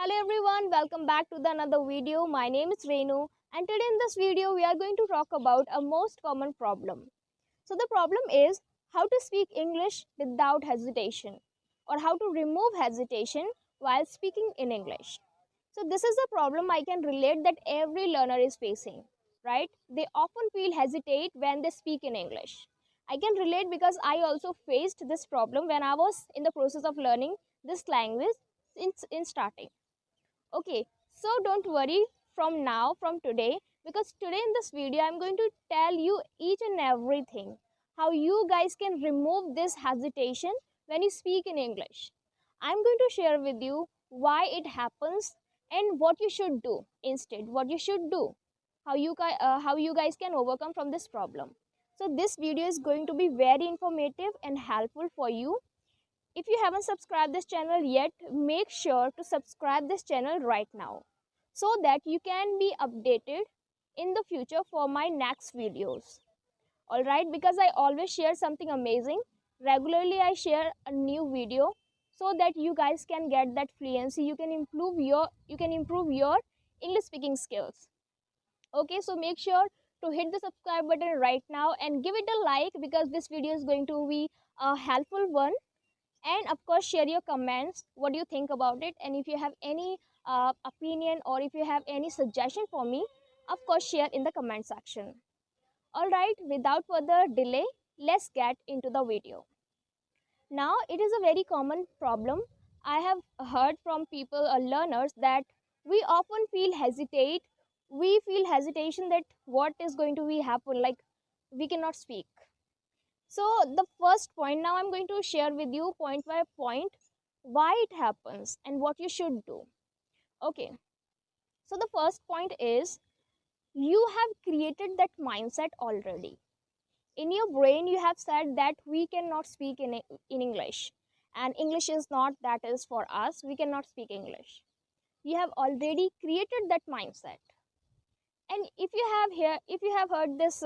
Hello everyone, welcome back to the another video. My name is Renu and today in this video we are going to talk about a most common problem. So the problem is how to speak English without hesitation or how to remove hesitation while speaking in English. So this is a problem I can relate that every learner is facing, right? They often feel hesitate when they speak in English. I can relate because I also faced this problem when I was in the process of learning this language in starting. Okay, so don't worry from today, because today in this video I'm going to tell you each and everything how you guys can remove this hesitation when you speak in English. I'm going to share with you why it happens and what you should do instead, what you should do, how you guys can overcome from this problem. So this video is going to be very informative and helpful for you. If you haven't subscribed this channel yet, make sure to subscribe this channel right now so that you can be updated in the future for my next videos. Alright, because I always share something amazing. Regularly I share a new video so that you guys can get that fluency. You can improve your English speaking skills. Okay, so make sure to hit the subscribe button right now and give it a like, because this video is going to be a helpful one. And of course share your comments, what do you think about it, and if you have any opinion or if you have any suggestion for me, of course share in the comment section. All right, without further delay, let's get into the video. Now it is a very common problem I have heard from people or learners, that we often feel hesitation that what is going to be happen, like we cannot speak. So the first point, now I'm going to share with you point by point why it happens and what you should do. Okay, so the first point is you have created that mindset already. In your brain you have said that we cannot speak in English, and English is not, that is for us, we cannot speak English. You have already created that mindset. And if you have heard this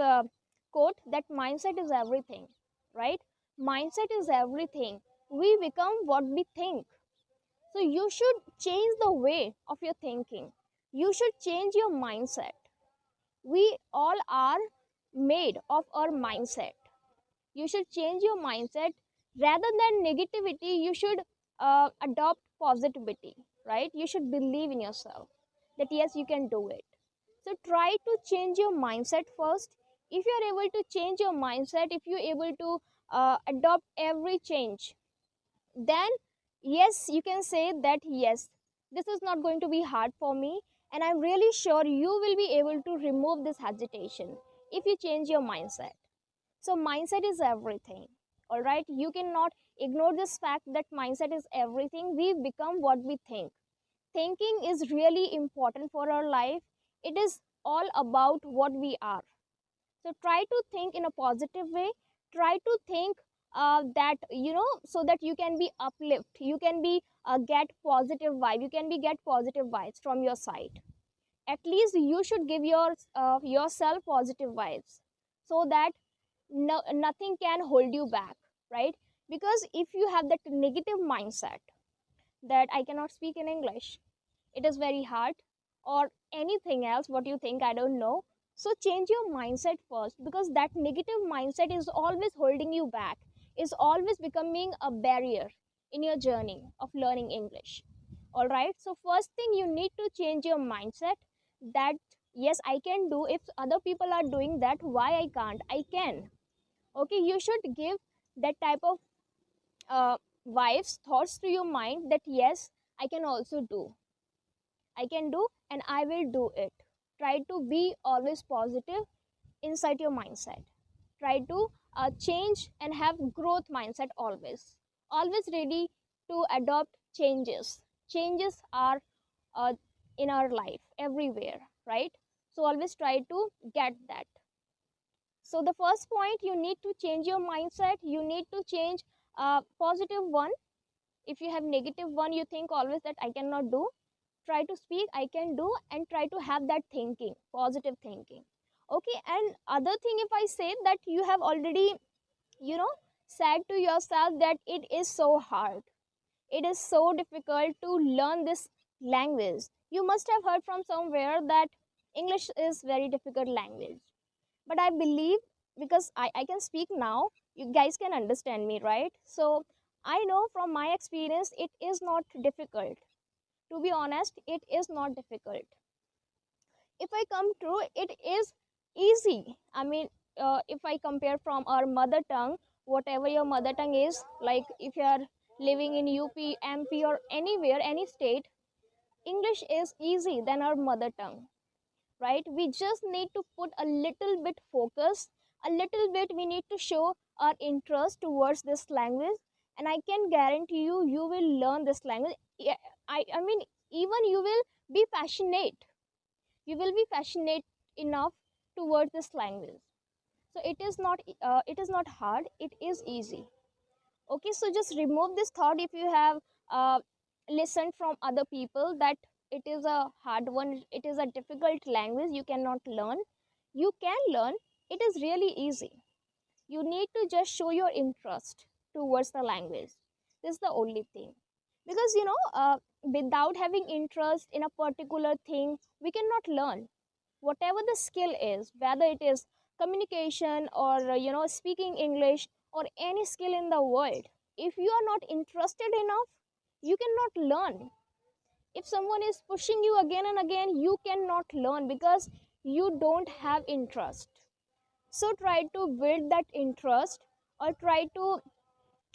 quote that mindset is everything, right? Mindset is everything. We become what we think. So you should change the way of your thinking. You should change your mindset. We all are made of our mindset. You should change your mindset. Rather than negativity, you should adopt positivity, right? You should believe in yourself that yes, you can do it. So try to change your mindset first. If you are able to change your mindset, if you are able to adopt every change, then yes, you can say that yes, this is not going to be hard for me, and I'm really sure you will be able to remove this hesitation if you change your mindset. So mindset is everything. All right, you cannot ignore this fact that mindset is everything. We become what we think. Thinking is really important for our life. It is all about what we are. So try to think in a positive way. Try to think that so that you can be uplift, you can be get positive vibe, you can be get positive vibes from your side. At least you should give yourself positive vibes, so that nothing can hold you back, right? Because if you have that negative mindset that I cannot speak in English, it is very hard, or anything else what you think, I don't know. So change your mindset first, because that negative mindset is always holding you back, is always becoming a barrier in your journey of learning English. All right, so first thing, you need to change your mindset that yes, I can do. If other people are doing that, why I can't? I can. Okay, you should give that type of vibes, thoughts to your mind that yes, I can also do, I can do, and I will do it. Try to be always positive inside your mindset. Try to change and have growth mindset always. Always ready to adopt changes. Changes are uh, in our life everywhere, right? So always try to get that. So the first point, you need to change your mindset. You need to change positive one. If you have negative one, you think always that I cannot do, try to speak I can do, and try to have that thinking, positive thinking. Okay, and other thing, if I say that you have already said to yourself that it is so hard, it is so difficult to learn this Language. You must have heard from somewhere that English is very difficult language. But I believe, because I can speak now, you guys can understand me, right? So I know from my experience it is not difficult. To be honest, it is not difficult. If I come to it, is easy. I mean, if I compare from our mother tongue, whatever your mother tongue is, like if you are living in UP, MP, or anywhere, any state, English is easy than our mother tongue, right? We just need to put a little bit focus, a little bit we need to show our interest towards this language, and I can guarantee you, you will learn this language. Yeah, I mean, even you will be passionate. You will be passionate enough towards this language. So it is not hard. It is easy. Okay, so just remove this thought if you have uh, listened from other people that it is a hard one, it is a difficult language, you cannot learn. You can learn. It is really easy. You need to just show your interest towards the language. This is the only thing. Because without having interest in a particular thing, we cannot learn. Whatever the skill is, whether it is communication or speaking English, or any skill in the world, if you are not interested enough, you cannot learn. If someone is pushing you again and again, you cannot learn because you don't have interest. So try to build that interest, or try to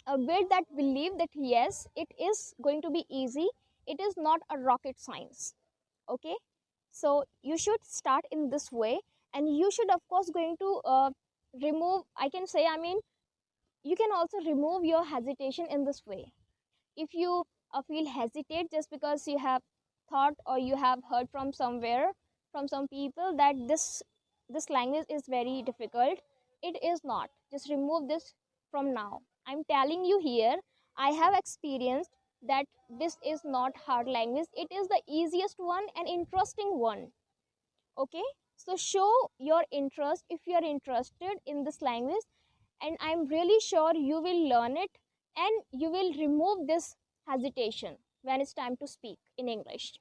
build that belief that yes, it is going to be easy. It is not a rocket science. Okay, so you should start in this way, and you should of course going to remove, I can say, I mean, you can also remove your hesitation in this way. If you feel hesitate just because you have thought or you have heard from somewhere, from some people, that this language is very difficult, it is not. Just remove this from now. I'm telling you here, I have experienced that this is not hard language. It is the easiest one and interesting one. Okay, so show your interest if you are interested in this language, and I'm really sure you will learn it, and you will remove this hesitation when it's time to speak in English.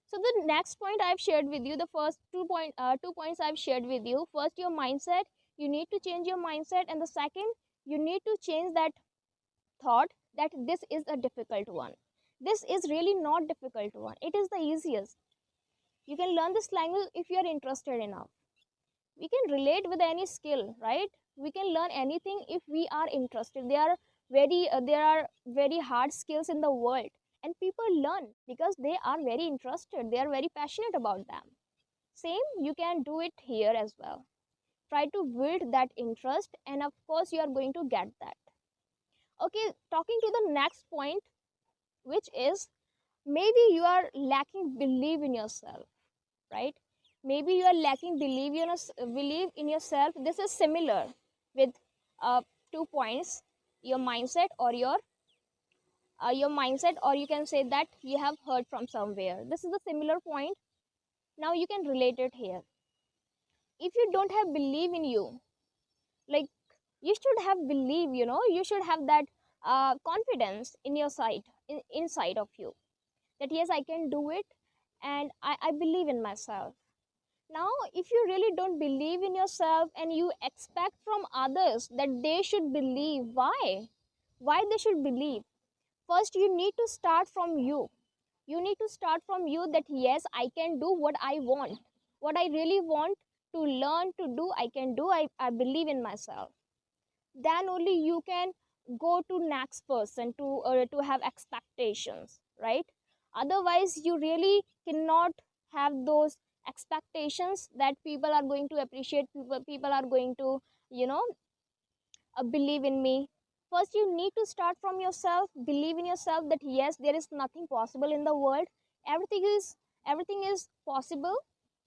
So the next point I've shared with you, the first 2 points I've shared with you. First, your mindset. You need to change your mindset, and the second, you need to change that thought that this is a difficult one. This is really not difficult one. It is the easiest. You can learn this language if you are interested enough. We can relate with any skill, right? We can learn anything if we are interested. There are very hard skills in the world, and people learn because they are very interested, they are very passionate about them. Same, you can do it here as well. Try to build that interest, and of course you are going to get that. Okay, talking to the next point, which is, maybe you are lacking belief in yourself, right? Maybe you are lacking believe in yourself. This is similar with uh, 2 points, your mindset, or your mindset, or you can say that you have heard from somewhere. This is a similar point. Now you can relate it here. If you don't have belief in you, like, you should have belief, you should have that confidence in your side, inside of you, that yes, I can do it, and I believe in myself. Now, if you really don't believe in yourself and you expect from others that they should believe, why? Why they should believe? First, you need to start from you. You need to start from you that yes, I can do what I want. What I really want to learn to do, I can do. I believe in myself. Then only you can go to next person to have expectations, right? Otherwise you really cannot have those expectations that people are going to appreciate, people are going to you know believe in me. First, you need to start from yourself. Believe in yourself that yes, there is nothing possible in the world. Everything is possible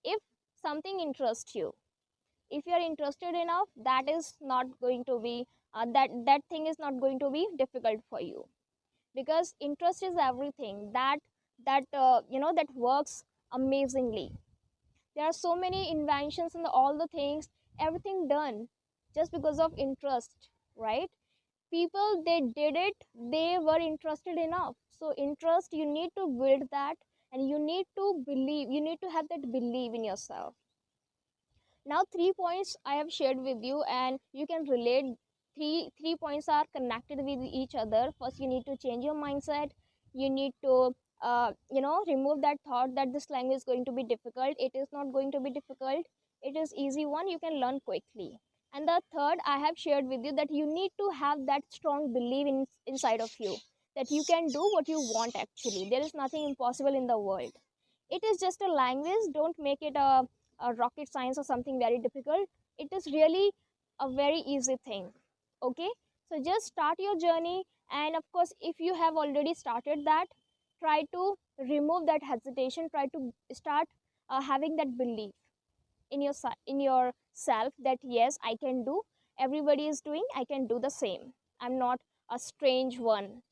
if something interests you. If you are interested enough, that is not going to be that thing is not going to be difficult for you, because interest is everything that works amazingly. There are so many inventions and all the things, everything done just because of interest, right? People, they did it, they were interested enough. So interest, you need to build that, and you need to believe, you need to have that belief in yourself. Now 3 points I have shared with you, and you can relate. Three points are connected with each other. First, you need to change your mindset. You need to remove that thought that this language is going to be difficult. It is not going to be difficult. It is easy one, you can learn quickly. And the third I have shared with you, that you need to have that strong belief inside of you, that you can do what you want. Actually, there is nothing impossible in the world. It is just a language. Don't make it a rocket science or something very difficult. It is really a very easy thing. Okay, so just start your journey. And of course, if you have already started that, try to remove that hesitation. Try to start having that belief in yourself, that yes, I can do. Everybody is doing, I can do the same. I'm not a strange one.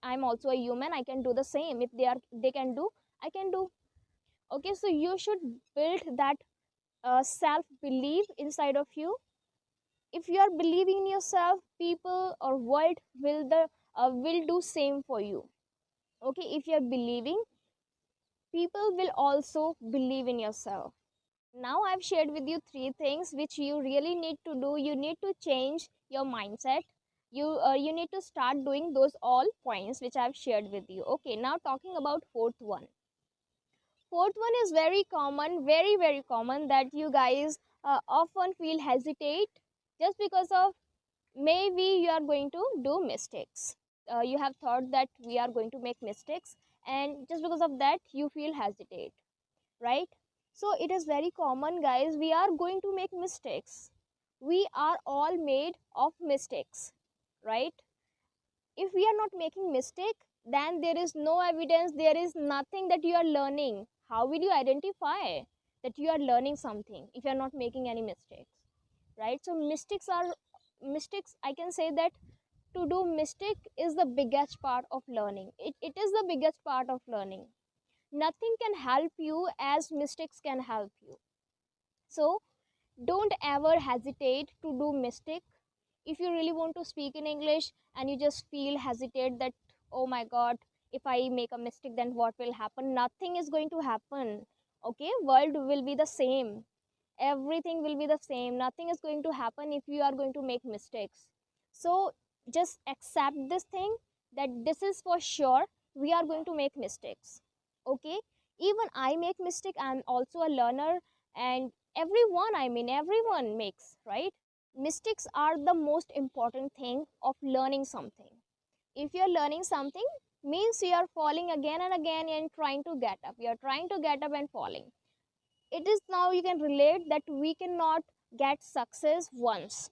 I'm also a human. I can do the same. If they can do, I can do. Okay, so you should build that self belief inside of you. If you are believing in yourself, people or world will do same for you. Okay, if you are believing, people will also believe in yourself. Now I've shared with you three things which you really need to do. You need to change your mindset. You need to start doing those all points which I've shared with you. Okay, now talking about fourth one. Fourth one is very common, very, very common, that you guys often feel hesitate just because of maybe you are going to do mistakes. You have thought that we are going to make mistakes, and just because of that, you feel hesitate, right? So it is very common, guys. We are going to make mistakes. We are all made of mistakes, right? If we are not making mistake, then there is no evidence, there is nothing that you are learning. How will you identify that you are learning something if you are not making any mistakes, right? So mistakes, I can say that to do mistake is the biggest part of learning. It is the biggest part of learning. Nothing can help you as mistakes can help you. So don't ever hesitate to do mistake. If you really want to speak in English and you just feel hesitate that, oh my god, if I make a mistake, then what will happen? Nothing is going to happen. Okay, world will be the same. Everything will be the same. Nothing is going to happen if you are going to make mistakes. So just accept this thing, that this is for sure, we are going to make mistakes. Okay, even I make mistake. I'm also a learner, and everyone, I mean everyone makes, right? Mistakes are the most important thing of learning something. If you're learning something, means you are falling again and again and trying to get up. You are trying to get up and falling. It is now you can relate that we cannot get success once,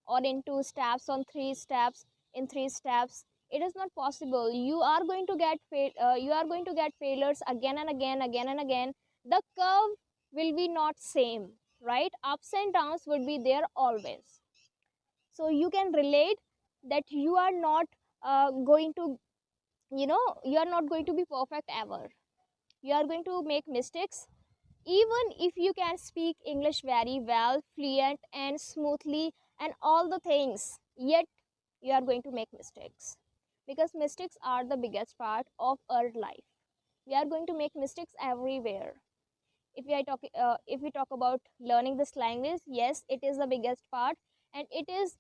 or in 2 steps, on 3 steps, in 3 steps. It is not possible. You are going to get you are going to get failures again and again, again and again. The curve will be not same, right? Ups and downs would be there always. So you can relate that you are not going to, you are not going to be perfect ever. You are going to make mistakes. Even if you can speak English very well, fluent and smoothly and all the things, yet you are going to make mistakes, because mistakes are the biggest part of our life. We are going to make mistakes everywhere. If we talk about learning this language, yes, it is the biggest part, and it is,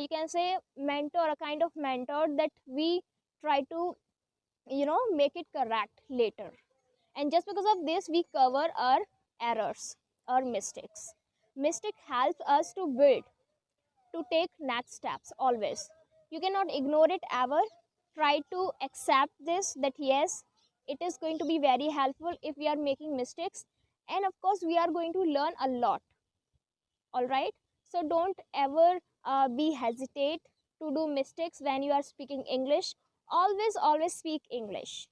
you can say, mentor, a kind of mentor that we try to, make it correct later. And just because of this, we cover our errors, our mistakes. Mistake helps us to build, to take next steps always. You cannot ignore it ever. Try to accept this, that yes, it is going to be very helpful if we are making mistakes. And of course, we are going to learn a lot. All right. So don't ever be hesitate to do mistakes when you are speaking English. Always speak English.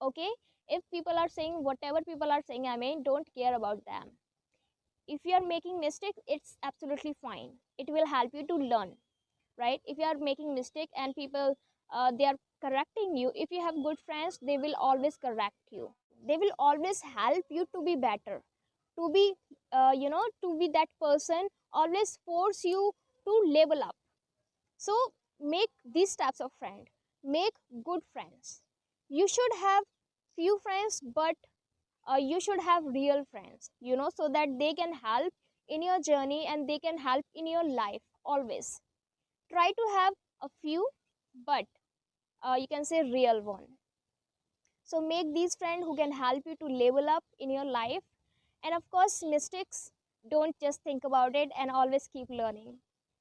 Okay, if people are saying whatever people are saying, I mean, don't care about them. If you are making mistakes, it's absolutely fine. It will help you to learn, right? If you are making mistake and people they are correcting you, if you have good friends, they will always correct you. They will always help you to be better, to be to be that person, always force you to level up. So make these types of friend, make good friends. You should have few friends, but you should have real friends, so that they can help in your journey and they can help in your life always. Try to have a few, but you can say real one. So make these friends who can help you to level up in your life. And of course, mistakes, don't just think about it, and always keep learning.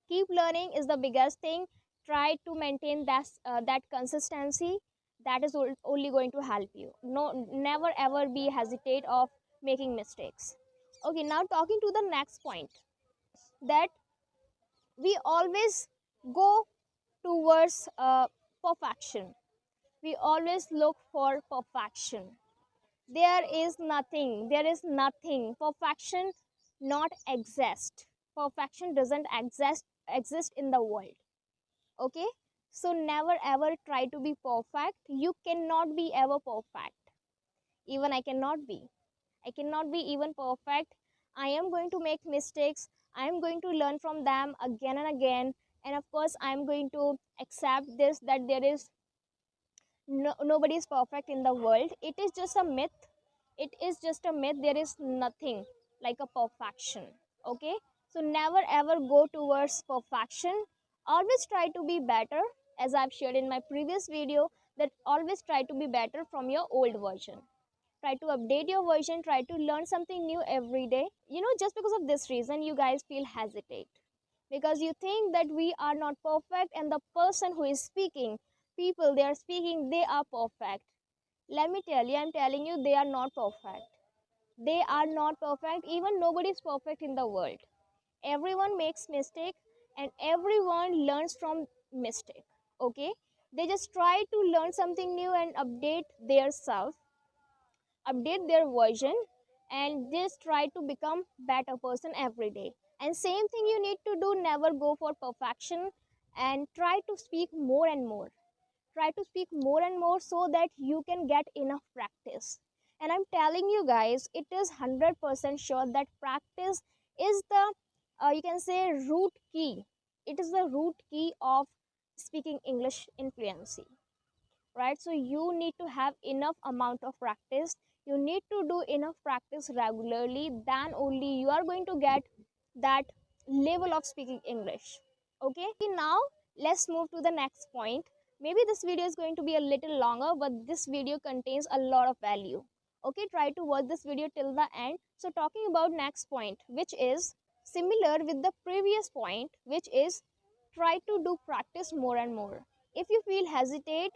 Keep learning is the biggest thing. Try to maintain that consistency. That is only going to help you. No, never ever be hesitate of making mistakes. Okay, now talking to the next point, that we always go towards perfection. We always look for perfection. There is nothing perfection not exist. Perfection doesn't exist in the world. Okay, so never ever try to be perfect. You cannot be ever perfect. Even I cannot be even perfect. I am going to make mistakes. I am going to learn from them again and again. And of course, I am going to accept this, that there is nobody is perfect in the world. It is just a myth. It is just a myth. There is nothing like a perfection. Okay, so never ever go towards perfection. Always try to be better, as I've shared in my previous video, that always try to be better from your old version. Try to update your version. Try to learn something new every day. Just because of this reason, you guys feel hesitate, because you think that we are not perfect, and the person who is speaking, people they are speaking, they are perfect. Let me tell you, I'm telling you, they are not perfect. They are not perfect. Even nobody is perfect in the world. Everyone makes mistake, and everyone learns from mistake. Okay, they just try to learn something new and update their self, update their version, and just try to become better person every day. And same thing you need to do. Never go for perfection, and try to speak more and more. Try to speak more and more, so that you can get enough practice. And I'm telling you guys, it is 100% sure that practice is the you can say root key. It is the root key of speaking English in fluency, right? So you need to have enough amount of practice. You need to do enough practice regularly, then only you are going to get that level of speaking English. Okay, now let's move to the next point. Maybe this video is going to be a little longer, but this video contains a lot of value. Okay, try to watch this video till the end. So talking about next point, which is similar with the previous point, which is try to do practice more and more. If you feel hesitate,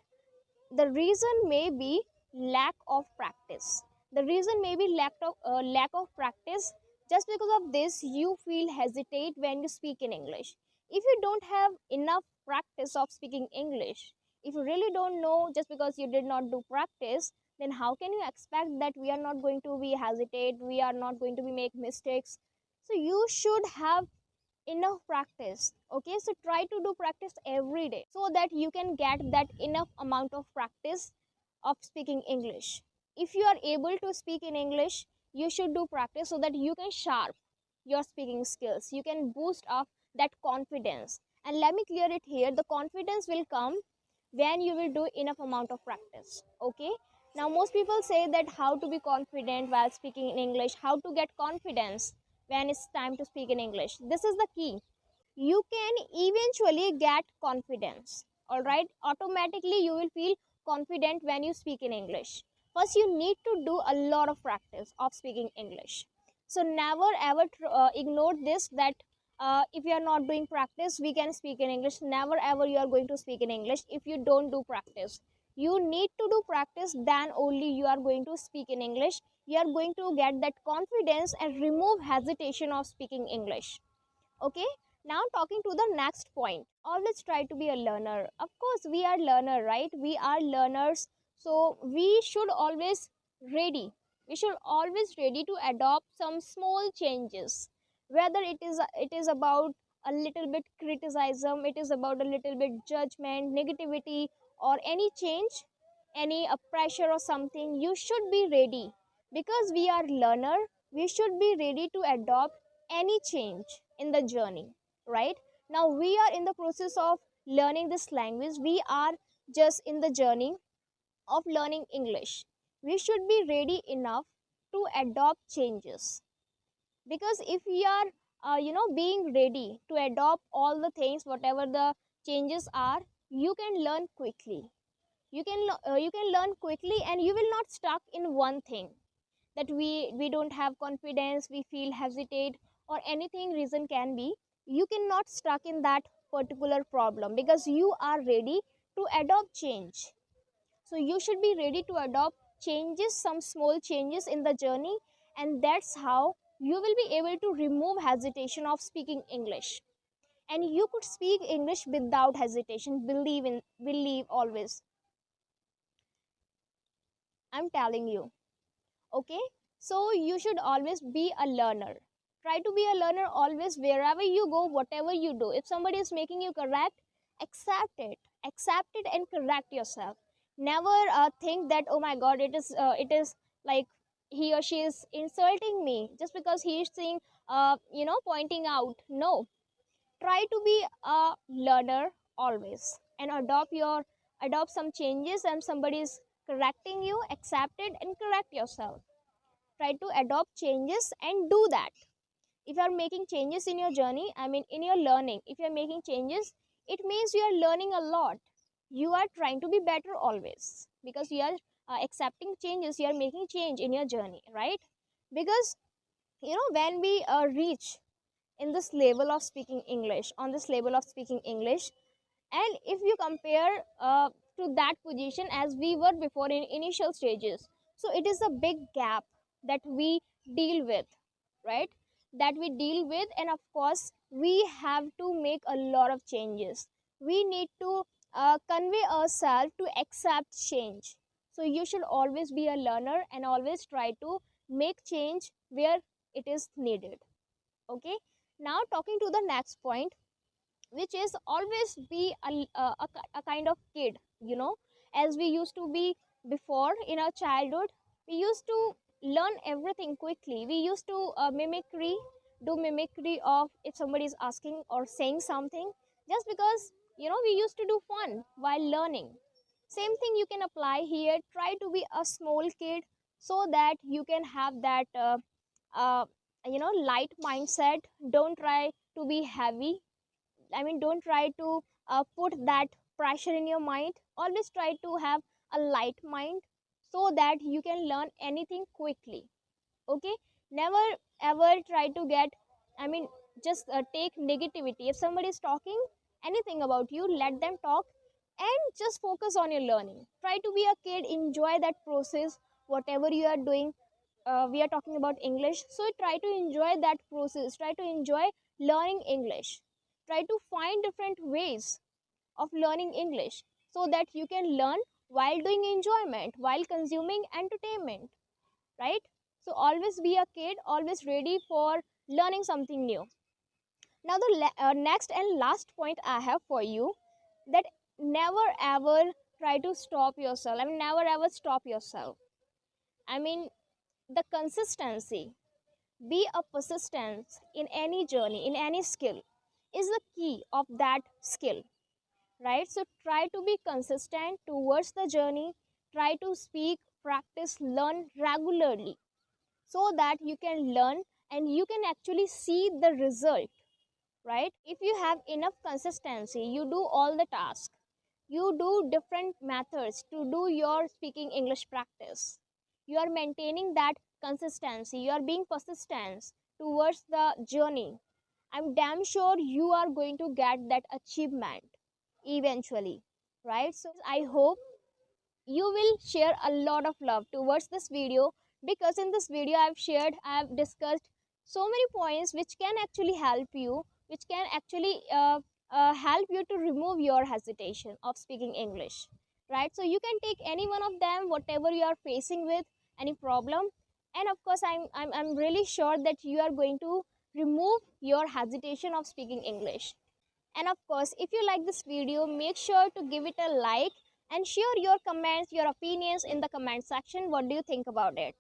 the reason may be lack of practice. The reason may be lack of practice. Just because of this, you feel hesitate when you speak in English. If you don't have enough practice of speaking English, if you really don't know, just because you did not do practice, then how can you expect that we are not going to be hesitate, we are not going to be make mistakes? So you should have enough practice. Okay, so try to do practice every day, so that you can get that enough amount of practice of speaking English. If you are able to speak in English, you should do practice, so that you can sharp your speaking skills, you can boost up that confidence. And let me clear it here, the confidence will come when you will do enough amount of practice. Okay, now most people say that how to be confident while speaking in English, how to get confidence when it's time to speak in English. This is the key. You can eventually get confidence. All right, automatically you will feel confident when you speak in English. First, you need to do a lot of practice of speaking English. So never ever ignore this, that if you are not doing practice, we can speak in English. Never ever you are going to speak in English if you don't do practice. You need to do practice, then only you are going to speak in English. You are going to get that confidence and remove hesitation of speaking English. Okay, now talking to the next point, always try to be a learner. Of course, we are learner, right? We are learners, so we should always ready. We should always ready to adopt some small changes, whether it is about a little bit criticism, it is about a little bit judgment, negativity, or any change, any pressure or something. You should be ready, because we are learner. We should be ready to adopt any change in the journey. Right now we are in the process of learning this language. We are just in the journey of learning English. we should be ready enough to adopt changes. Because if we are being ready to adopt all the things, whatever the changes are, you can learn quickly. You can learn quickly, and you will not stuck in one thing, that we don't have confidence, we feel hesitate, or anything reason can be. You cannot stuck in that particular problem, because you are ready to adopt change. So you should be ready to adopt changes, some small changes in the journey, and that's how you will be able to remove hesitation of speaking English. And you could speak English without hesitation. Believe always. I'm telling you. Okay? So you should always be a learner. Try to be a learner always, wherever you go, whatever you do. If somebody is making you correct, accept it and correct yourself. Never think that, oh my god, it is like he or she is insulting me just because he is saying, pointing out. No, try to be a learner always, and adopt some changes, and somebody is correcting you, accept it and correct yourself. Try to adopt changes and do that. If you are making changes in your journey, I mean in your learning, if you are making changes, it means you are learning a lot. You are trying to be better always, because you are accepting changes, you are making change in your journey, right? Because when we reach in this level of speaking English, on this level of speaking English, and if you compare to that position as we were before in initial stages, so it is a big gap that we deal with, right? That we deal with, and of course we have to make a lot of changes. We need to convey ourselves to accept change. So you should always be a learner and always try to make change where it is needed. Okay, now talking to the next point, which is always be a kind of kid, as we used to be before in our childhood. We used to learn everything quickly. We used to do mimicry of if somebody is asking or saying something, just because we used to do fun while learning. Same thing you can apply here. Try to be a small kid, so that you can have that uh, light mindset. Don't try to be heavy. I mean, don't try to put that pressure in your mind. Always try to have a light mind, so that you can learn anything quickly. Okay, never ever try to get, I mean, just take negativity. If somebody is talking anything about you, let them talk, and just focus on your learning. Try to be a kid, enjoy that process, whatever you are doing. We are talking about English, so try to enjoy that process, try to enjoy learning English. Try to find different ways of learning English, so that you can learn while doing enjoyment, while consuming entertainment, right? So always be a kid, always ready for learning something new. Now the next and last point I have for you, that never ever try to stop yourself. I mean, never ever stop yourself. I mean, the consistency, be a persistence in any journey, in any skill, is the key of that skill, right? So try to be consistent towards the journey. Try to speak, practice, learn regularly, so that you can learn and you can actually see the result, right? If you have enough consistency, you do all the tasks, you do different methods to do your speaking English practice. You are maintaining that consistency, you are being persistent towards the journey. I'm damn sure you are going to get that achievement eventually, right? So I hope you will share a lot of love towards this video, because in this video I've discussed so many points which can actually help you, which can actually help you to remove your hesitation of speaking English, right? So you can take any one of them, whatever you are facing with, any problem. And of course I'm really sure that you are going to remove your hesitation of speaking English. And of course, if you like this video, make sure to give it a like and share your comments, your opinions in the comment section. What do you think about it?